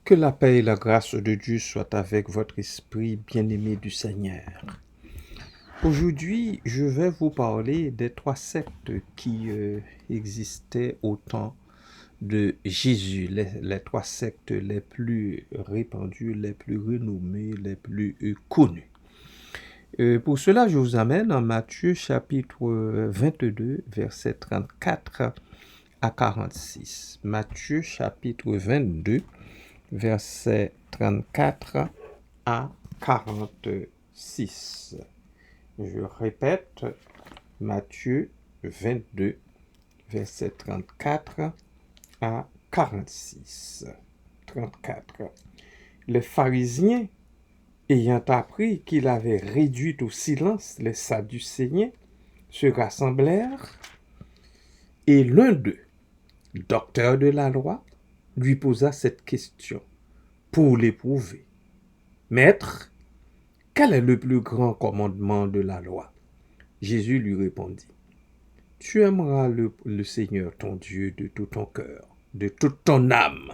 Que la paix et la grâce de Dieu soient avec votre esprit bien-aimé du Seigneur. Aujourd'hui, je vais vous parler des trois sectes qui existaient au temps de Jésus, les trois sectes les plus répandues, les plus renommées, les plus connues. Pour cela, je vous amène en Matthieu chapitre 22, versets 34 à 46. Matthieu chapitre 22, versets 34 à 46. Je répète, Matthieu 22, versets 34 à 46. 34. Les pharisiens, ayant appris qu'il avait réduit au silence les Sadducéens, se rassemblèrent, et l'un d'eux, docteur de la loi, lui posa cette question pour l'éprouver. Maître, quel est le plus grand commandement de la loi? Jésus lui répondit, tu aimeras le Seigneur ton Dieu de tout ton cœur, de toute ton âme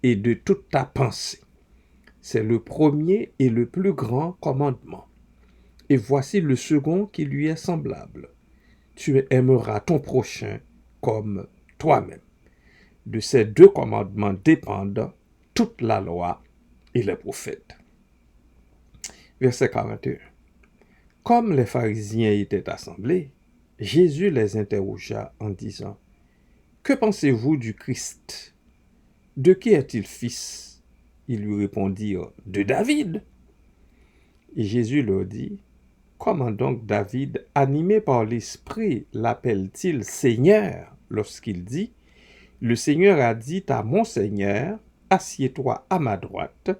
et de toute ta pensée. C'est le premier et le plus grand commandement. Et voici le second qui lui est semblable. Tu aimeras ton prochain comme toi-même. De ces deux commandements dépendent toute la loi et les prophètes. Verset 41. Comme les pharisiens étaient assemblés, Jésus les interrogea en disant, que pensez-vous du Christ? De qui est-il fils? Ils lui répondirent, de David. Et Jésus leur dit, comment donc David, animé par l'Esprit, l'appelle-t-il Seigneur lorsqu'il dit, le Seigneur a dit à mon Seigneur, assieds-toi à ma droite,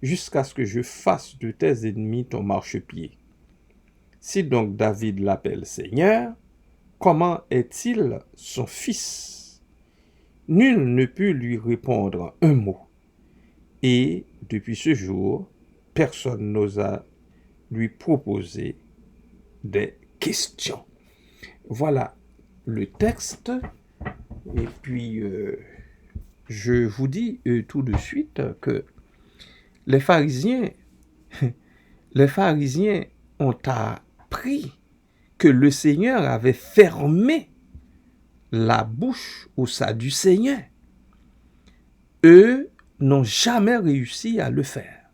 jusqu'à ce que je fasse de tes ennemis ton marchepied. Si donc David l'appelle Seigneur, comment est-il son fils? Nul ne put lui répondre un mot. Et depuis ce jour, personne n'osa lui proposer des questions. Voilà le texte. Et puis, je vous dis tout de suite que les pharisiens ont appris que le Seigneur avait fermé la bouche aux Sadducéens. Eux n'ont jamais réussi à le faire.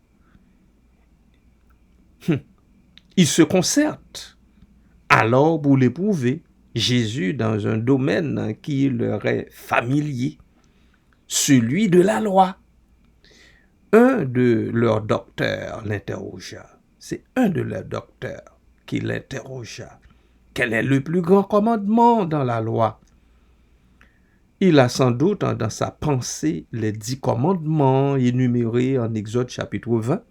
Ils se concertent alors pour l'éprouver. Jésus dans un domaine qui leur est familier, celui de la loi. Un de leurs docteurs l'interrogea. C'est un de leurs docteurs qui l'interrogea. Quel est le plus grand commandement dans la loi? Il a sans doute dans sa pensée les 10 commandements énumérés en Exode chapitre 20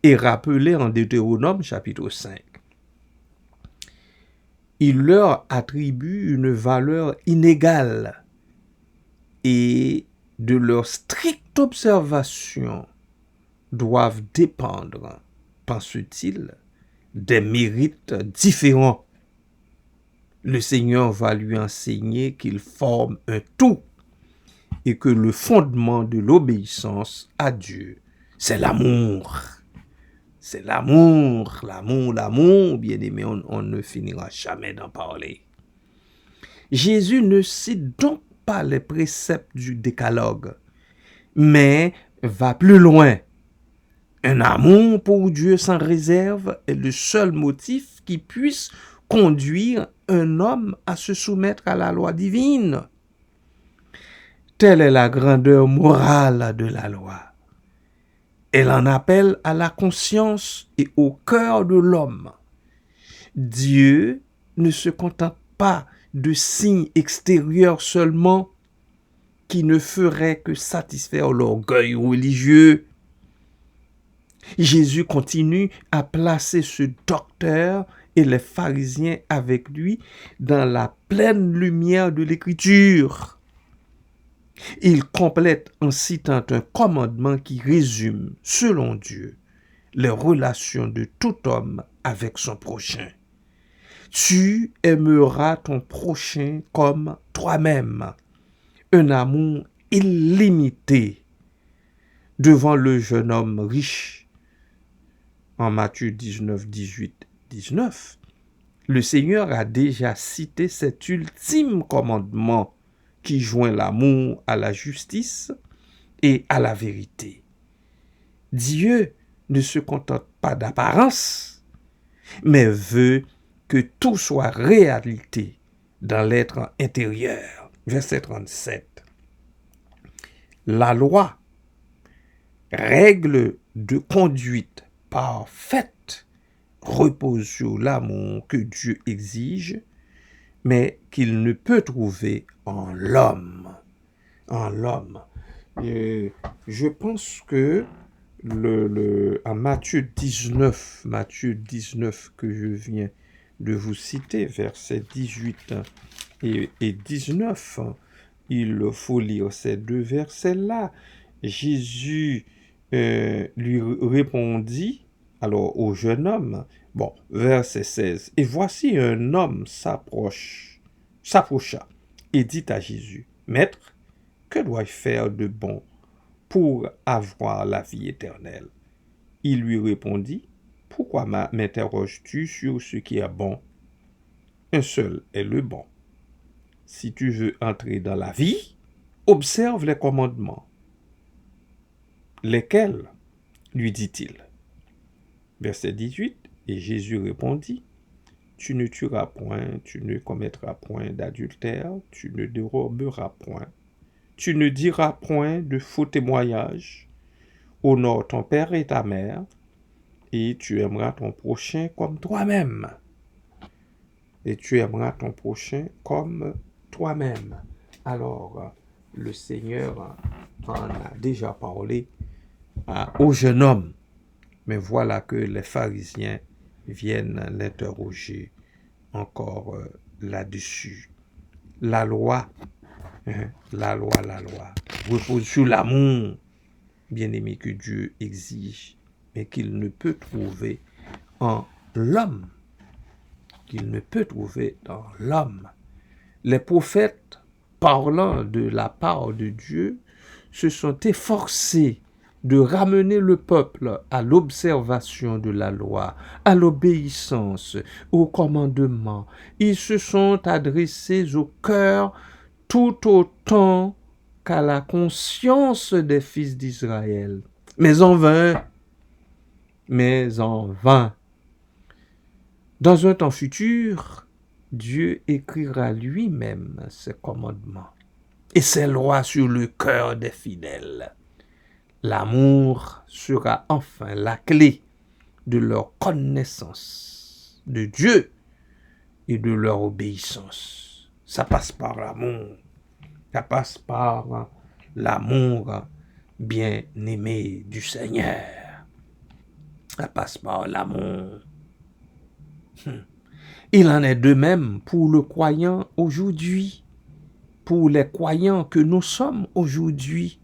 et rappelés en Deutéronome chapitre 5. Il leur attribue une valeur inégale et de leur stricte observation doivent dépendre, pense-t-il, des mérites différents. Le Seigneur va lui enseigner qu'il forme un tout et que le fondement de l'obéissance à Dieu, c'est l'amour. C'est l'amour, bien-aimé, on ne finira jamais d'en parler. Jésus ne cite donc pas les préceptes du décalogue, mais va plus loin. Un amour pour Dieu sans réserve est le seul motif qui puisse conduire un homme à se soumettre à la loi divine. Telle est la grandeur morale de la loi. Elle en appelle à la conscience et au cœur de l'homme. Dieu ne se contente pas de signes extérieurs seulement qui ne feraient que satisfaire l'orgueil religieux. Jésus continue à placer ce docteur et les pharisiens avec lui dans la pleine lumière de l'Écriture. Il complète en citant un commandement qui résume, selon Dieu, les relations de tout homme avec son prochain. Tu aimeras ton prochain comme toi-même. Un amour illimité devant le jeune homme riche en Matthieu 19, 18, 19, le Seigneur a déjà cité cet ultime commandement qui joint l'amour à la justice et à la vérité. Dieu ne se contente pas d'apparence, mais veut que tout soit réalité dans l'être intérieur. Verset 37. La loi, règle de conduite parfaite, repose sur l'amour que Dieu exige, mais qu'il ne peut trouver en l'homme. En l'homme. Et je pense que à Matthieu 19 que je viens de vous citer, versets 18 et 19, il faut lire ces deux versets-là. Jésus lui répondit, alors au jeune homme, bon, verset 16, et voici un homme s'approcha et dit à Jésus, Maître, que dois-je faire de bon pour avoir la vie éternelle? Il lui répondit, pourquoi m'interroges-tu sur ce qui est bon? Un seul est le bon. Si tu veux entrer dans la vie, observe les commandements. Lesquels? Lui dit-il. Verset 18, et Jésus répondit, tu ne tueras point, tu ne commettras point d'adultère, tu ne déroberas point, tu ne diras point de faux témoignages, honore ton père et ta mère, et tu aimeras ton prochain comme toi-même. Et tu aimeras ton prochain comme toi-même. Alors, le Seigneur en a déjà parlé au jeune homme. Mais voilà que les pharisiens viennent l'interroger encore là-dessus. La loi, la loi, repose sur l'amour, bien-aimé, que Dieu exige, mais qu'il ne peut trouver en l'homme. Qu'il ne peut trouver dans l'homme. Les prophètes, parlant de la part de Dieu, se sont efforcés de ramener le peuple à l'observation de la loi, à l'obéissance, au commandement. Ils se sont adressés au cœur tout autant qu'à la conscience des fils d'Israël. Mais en vain, mais en vain. Dans un temps futur, Dieu écrira lui-même ses commandements et ses lois sur le cœur des fidèles. L'amour sera enfin la clé de leur connaissance de Dieu et de leur obéissance. Ça passe par l'amour. Ça passe par l'amour bien-aimé du Seigneur. Ça passe par l'amour. Il en est de même pour le croyant aujourd'hui, pour les croyants que nous sommes aujourd'hui.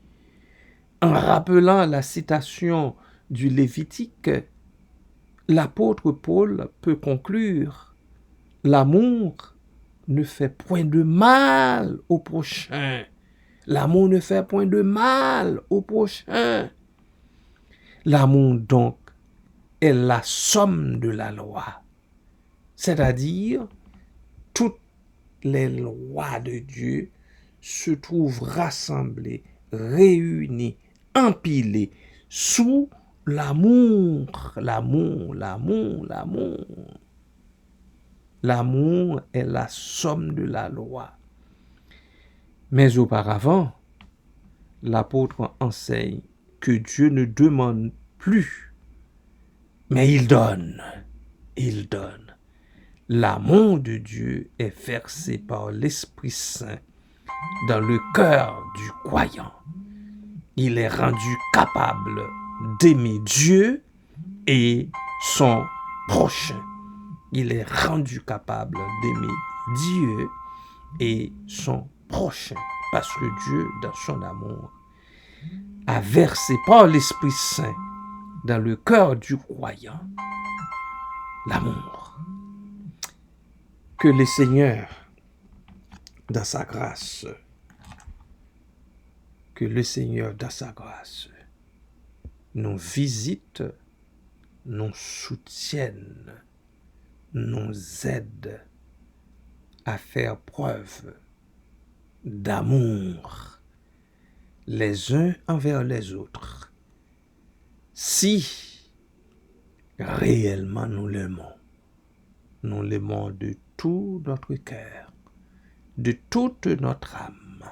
En rappelant la citation du Lévitique, l'apôtre Paul peut conclure, l'amour ne fait point de mal au prochain. L'amour ne fait point de mal au prochain. L'amour donc est la somme de la loi. C'est-à-dire, toutes les lois de Dieu se trouvent rassemblées, réunies, empilées sous l'amour. L'amour, l'amour, l'amour. L'amour est la somme de la loi. Mais auparavant, l'apôtre enseigne que Dieu ne demande plus, mais il donne. Il donne. L'amour de Dieu est versé par l'Esprit Saint dans le cœur du croyant. Il est rendu capable d'aimer Dieu et son prochain. Il est rendu capable d'aimer Dieu et son prochain. Parce que Dieu, dans son amour, a versé par l'Esprit Saint dans le cœur du croyant l'amour. Que le Seigneur, dans sa grâce, nous visitent, nous soutiennent, nous aident à faire preuve d'amour les uns envers les autres. Si réellement nous l'aimons de tout notre cœur, de toute notre âme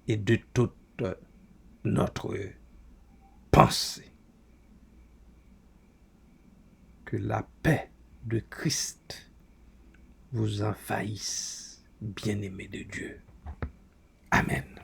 et de toute notre pensée. Que la paix de Christ vous envahisse, bien-aimés de Dieu. Amen.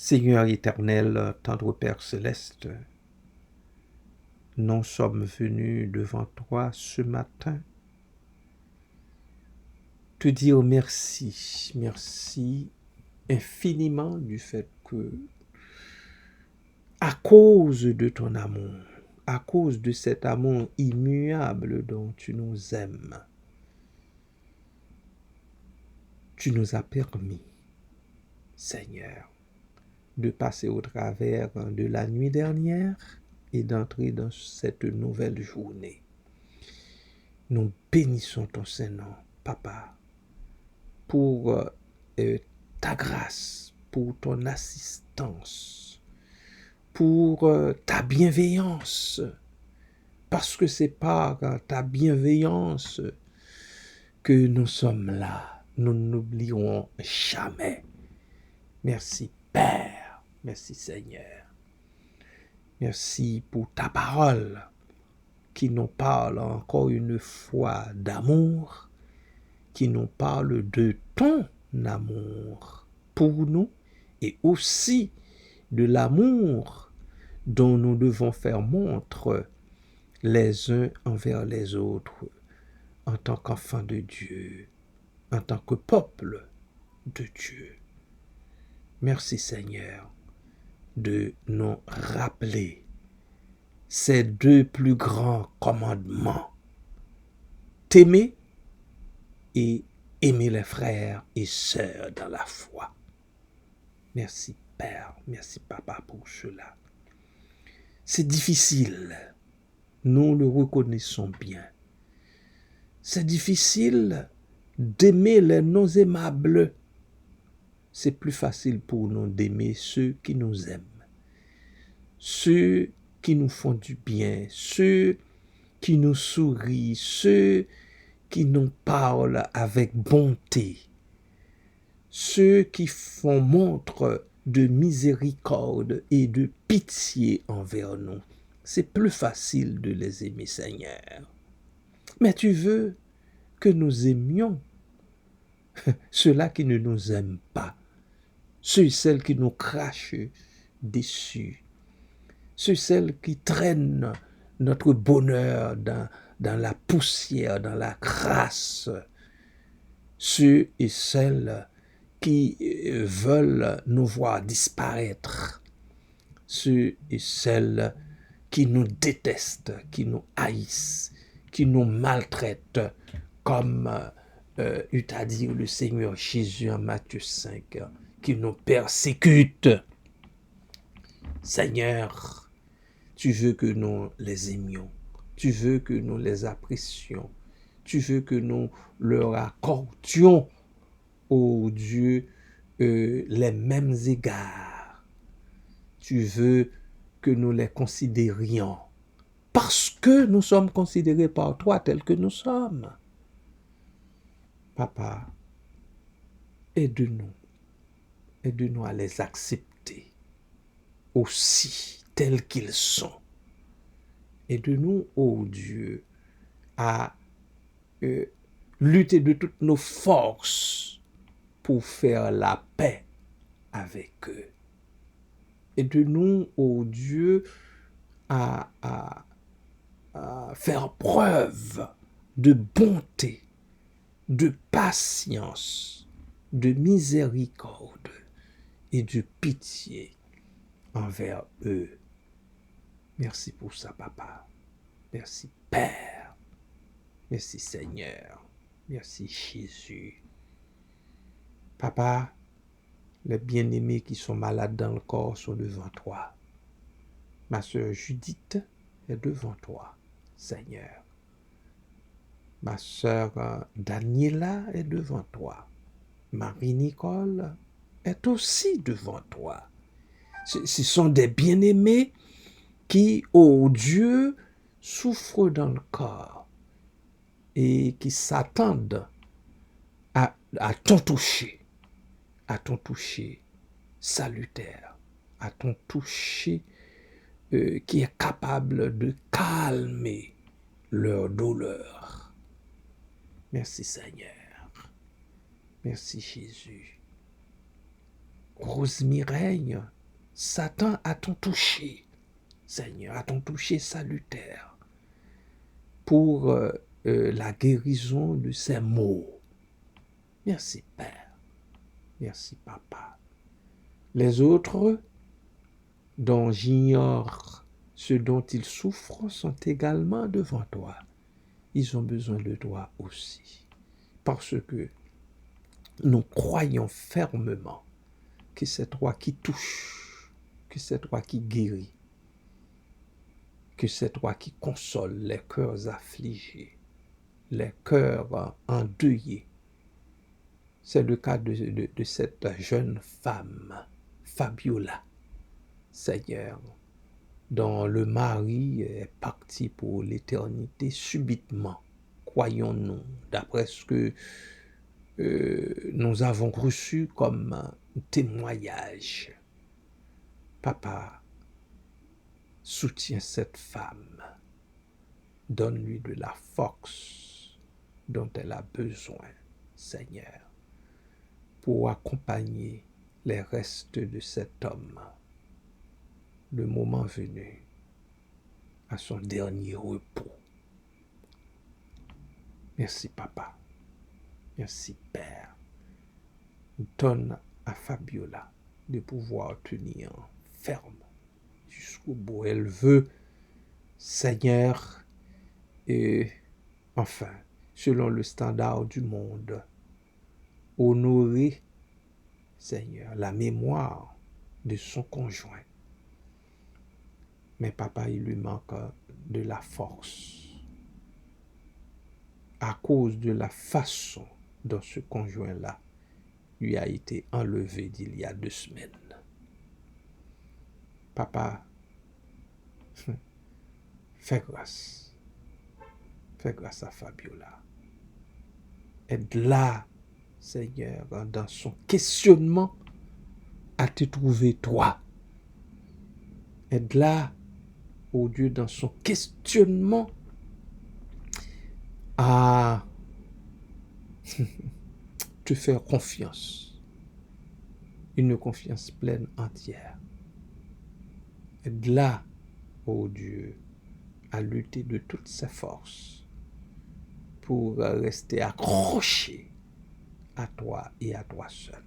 Seigneur éternel, tendre Père céleste, nous sommes venus devant toi ce matin te dire merci, merci infiniment du fait que, à cause de ton amour, à cause de cet amour immuable dont tu nous aimes, tu nous as permis, Seigneur, de passer au travers de la nuit dernière et d'entrer dans cette nouvelle journée. Nous bénissons ton Saint-Nom, Papa, pour ta grâce, pour ton assistance, pour ta bienveillance, parce que c'est par ta bienveillance que nous sommes là. Nous n'oublierons jamais. Merci Père, merci Seigneur. Merci pour ta parole qui nous parle encore une fois d'amour, qui nous parle de ton amour pour nous et aussi de l'amour dont nous devons faire montre les uns envers les autres en tant qu'enfants de Dieu, en tant que peuple de Dieu. Merci Seigneur de nous rappeler ces deux plus grands commandements. T'aimer et aimer les frères et sœurs dans la foi. Merci Père, merci Papa pour cela. C'est difficile, nous le reconnaissons bien. C'est difficile d'aimer les non aimables. C'est plus facile pour nous d'aimer ceux qui nous aiment, ceux qui nous font du bien, ceux qui nous sourient, ceux qui nous parlent avec bonté, ceux qui font montre de miséricorde et de pitié envers nous. C'est plus facile de les aimer, Seigneur. Mais tu veux que nous aimions ceux-là qui ne nous aiment pas, ceux et celles qui nous crachent dessus, ceux et celles qui traînent notre bonheur dans la poussière, dans la crasse, ceux et celles qui veulent nous voir disparaître, ceux et celles qui nous détestent, qui nous haïssent, qui nous maltraitent, comme eut à dire le Seigneur Jésus en Matthieu 5, qui nous persécutent. Seigneur, tu veux que nous les aimions, tu veux que nous les apprécions, tu veux que nous leur accordions, ô Dieu, les mêmes égards. Tu veux que nous les considérions, parce que nous sommes considérés par toi tels que nous sommes. Papa, aide-nous à les accepter aussi tels qu'ils sont. Aide-nous, ô Dieu, à lutter de toutes nos forces pour faire la paix avec eux. Aide-nous, ô Dieu, à faire preuve de bonté, de patience, de miséricorde et de pitié envers eux. Merci pour ça, Papa. Merci, Père. Merci, Seigneur. Merci, Jésus. Papa, les bien-aimés qui sont malades dans le corps sont devant toi. Ma sœur Judith est devant toi, Seigneur. Ma sœur Daniela est devant toi. Marie-Nicole est aussi devant toi. Ce sont des bien-aimés qui, ô Dieu, souffrent dans le corps et qui s'attendent à ton toucher salutaire, à ton toucher qui est capable de calmer leur douleur. Merci Seigneur. Merci Jésus. Rose Mireille, Satan a ton touché, Seigneur, a ton touché salutaire pour la guérison de ses maux. Merci Père, merci Papa. Les autres, dont j'ignore ce dont ils souffrent, sont également devant toi. Ils ont besoin de toi aussi, parce que nous croyons fermement que c'est toi qui touches, que c'est toi qui guéris, que c'est toi qui consoles les cœurs affligés, les cœurs endeuillés. C'est le cas de cette jeune femme, Fabiola, Seigneur, dont le mari est parti pour l'éternité subitement, croyons-nous, d'après ce que nous avons reçu comme témoignage. Papa, soutiens cette femme, donne-lui de la force dont elle a besoin, Seigneur, pour accompagner les restes de cet homme, le moment venu, à son dernier repos. Merci Papa, merci Père. Donne à Fabiola de pouvoir tenir ferme jusqu'au bout. Elle veut, Seigneur, et enfin, selon le standard du monde, honorer, Seigneur, la mémoire de son conjoint. Mais papa, il lui manque de la force à cause de la façon dont ce conjoint-là lui a été enlevé d'il y a 2 semaines. Papa, fais grâce. Fais grâce à Fabiola. Aide-la, Seigneur, dans son questionnement à te trouver toi. Aide-la, oh Dieu, dans son questionnement à te faire confiance. Une confiance pleine, entière. Aide-la, oh Dieu, à lutter de toutes ses forces pour rester accroché à toi et à toi seul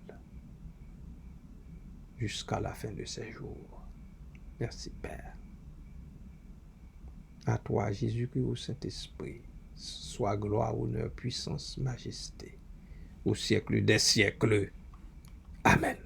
jusqu'à la fin de ses jours. Merci Père. À toi, Jésus-Christ, au Saint-Esprit, soit gloire, honneur, puissance, majesté, au siècle des siècles. Amen.